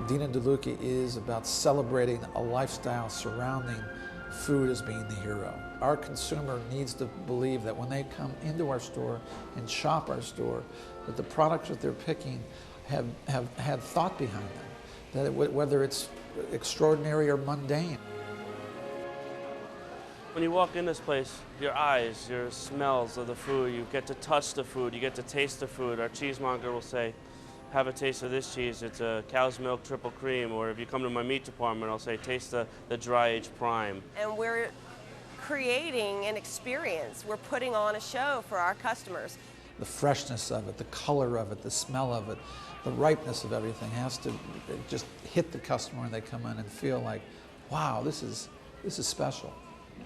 Dean and DeLuca is about celebrating a lifestyle surrounding food as being the hero. Our consumer needs to believe that when they come into our store and shop our store, that the products that they're picking have had thought behind them, that whether it's extraordinary or mundane. When you walk in this place, your eyes, your smells of the food, you get to touch the food, you get to taste the food. Our cheesemonger will say, have a taste of this cheese, it's a cow's milk triple cream. Or if you come to my meat department, I'll say, taste the dry-aged prime. And we're creating an experience. We're putting on a show for our customers. The freshness of it, the color of it, the smell of it, the ripeness of everything has to just hit the customer when they come in and feel like, wow, this is special.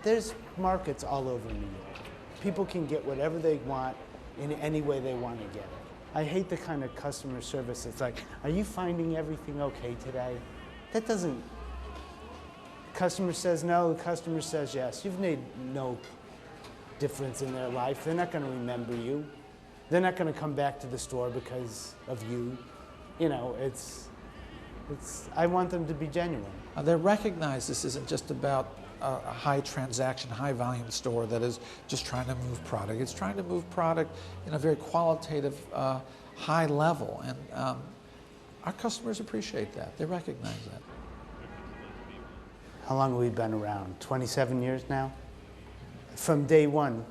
There's markets all over New York. People can get whatever they want in any way they want to get it. I hate the kind of customer service that's like, are you finding everything okay today? That doesn't, customer says no, the customer says yes. You've made no difference in their life. They're not going to remember you. They're not going to come back to the store because of you. You know, I want them to be genuine. They recognize this isn't just about a high transaction, high volume store that is just trying to move product. It's trying to move product in a very qualitative, high level. And our customers appreciate that. They recognize that. How long have we been around? 27 years now? From day one,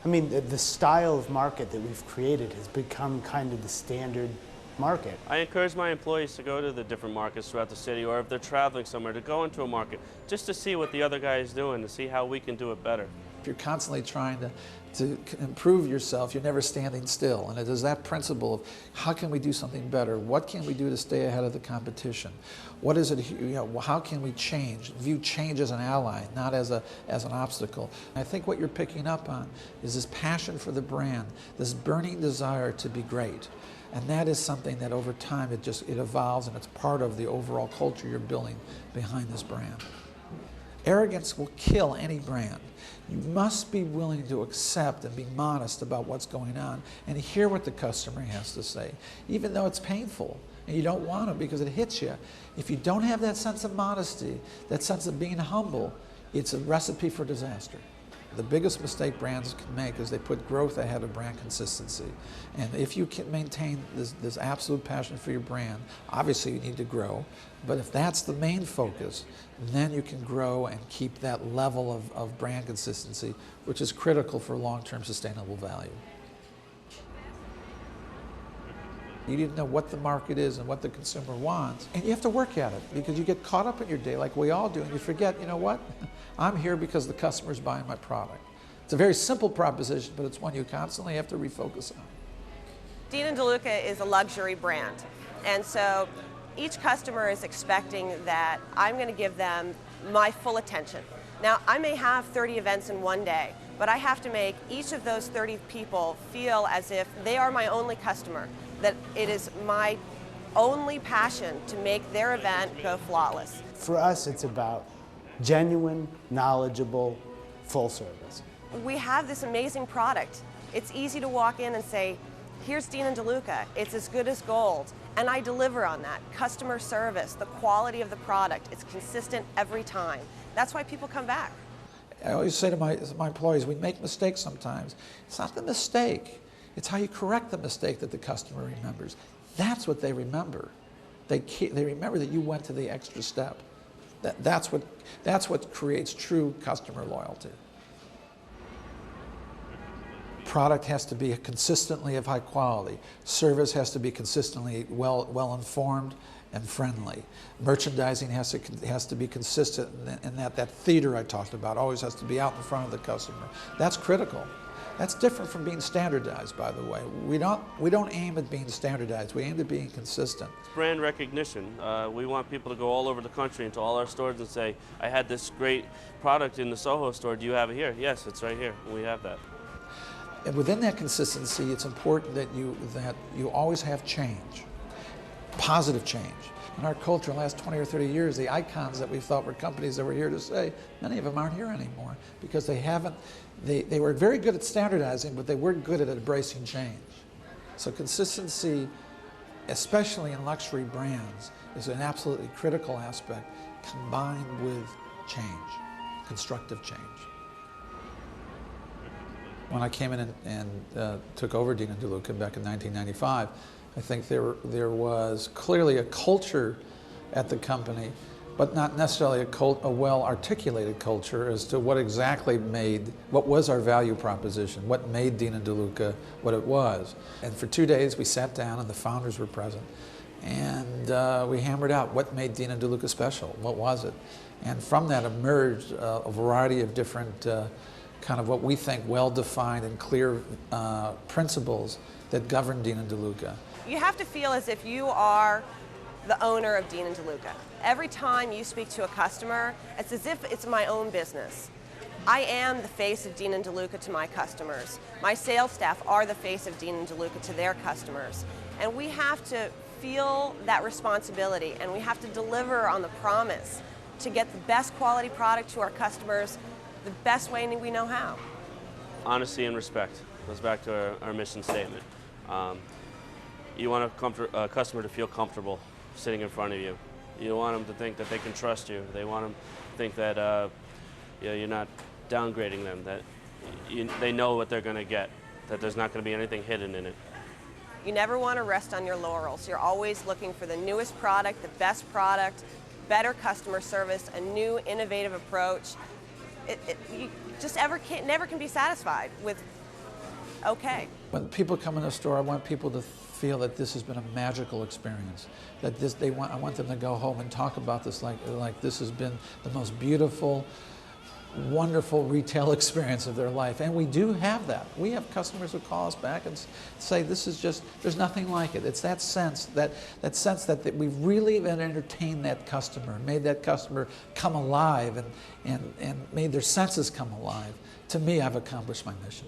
I mean, the style of market that we've created has become kind of the standard market. I encourage my employees to go to the different markets throughout the city, or if they're traveling somewhere, to go into a market just to see what the other guy is doing, to see how we can do it better. If you're constantly trying to improve yourself, you're never standing still. And it is that principle of how can we do something better? What can we do to stay ahead of the competition? What is it, how can we change? View change as an ally, not as an obstacle. I think what you're picking up on is this passion for the brand, this burning desire to be great. And that is something that over time it evolves, and it's part of the overall culture you're building behind this brand. Arrogance will kill any brand. You must be willing to accept and be modest about what's going on and hear what the customer has to say, even though it's painful and you don't want to because it hits you. If you don't have that sense of modesty, that sense of being humble, it's a recipe for disaster. The biggest mistake brands can make is they put growth ahead of brand consistency. And if you can maintain this absolute passion for your brand, obviously you need to grow, but if that's the main focus, then you can grow and keep that level of brand consistency, which is critical for long-term sustainable value. You need to know what the market is and what the consumer wants, and you have to work at it because you get caught up in your day like we all do, and you forget, you know what? I'm here because the customer's buying my product. It's a very simple proposition, but it's one you constantly have to refocus on. Dean and DeLuca is a luxury brand, and so each customer is expecting that I'm going to give them my full attention. Now, I may have 30 events in one day, but I have to make each of those 30 people feel as if they are my only customer, that it is my only passion to make their event go flawless. For us, it's about genuine, knowledgeable, full service. We have this amazing product. It's easy to walk in and say, here's Dean and DeLuca. It's as good as gold. And I deliver on that. Customer service, the quality of the product, it's consistent every time. That's why people come back. I always say to my employees, we make mistakes sometimes. It's not the mistake. It's how you correct the mistake that the customer remembers. That's what they remember. They remember that you went to the extra step. That's what creates true customer loyalty. Product has to be consistently of high quality. Service has to be consistently well informed and friendly. Merchandising has to be consistent, and that theater I talked about always has to be out in front of the customer. That's critical. That's different from being standardized, by the way. We don't aim at being standardized. We aim at being consistent. Brand recognition. We want people to go all over the country into all our stores and say, I had this great product in the Soho store. Do you have it here? Yes, it's right here. We have that. And within that consistency, it's important that you always have change, positive change. In our culture, in the last 20 or 30 years, the icons that we thought were companies that were here to stay, many of them aren't here anymore because they were very good at standardizing, but they weren't good at embracing change. So consistency especially in luxury brands, is an absolutely critical aspect combined with change, constructive change. When I came in and took over Dean & DeLuca back in 1995, I think there was clearly a culture at the company, but not necessarily a well-articulated culture as to what exactly what was our value proposition, what made Dean & DeLuca what it was. And for 2 days we sat down and the founders were present, and we hammered out what made Dean & DeLuca special, what was it? And from that emerged a variety of different kind of what we think well-defined and clear principles that govern Dean & DeLuca. You have to feel as if you are the owner of Dean & DeLuca. Every time you speak to a customer, it's as if it's my own business. I am the face of Dean & DeLuca to my customers. My sales staff are the face of Dean & DeLuca to their customers. And we have to feel that responsibility, and we have to deliver on the promise to get the best quality product to our customers the best way we know how. Honesty and respect goes back to our mission statement. You want a customer to feel comfortable sitting in front of you. You want them to think that they can trust you. They want them to think that you're not downgrading them, that they know what they're going to get, that there's not going to be anything hidden in it. You never want to rest on your laurels. You're always looking for the newest product, the best product, better customer service, a new innovative approach. You just never can be satisfied with okay. When people come in the store, I want people to feel that this has been a magical experience. That I want them to go home and talk about this like this has been the most beautiful, wonderful retail experience of their life. And we do have that. We have customers who call us back and say, this is just, there's nothing like it. It's that sense that we've really entertained that customer, made that customer come alive and made their senses come alive. To me, I've accomplished my mission.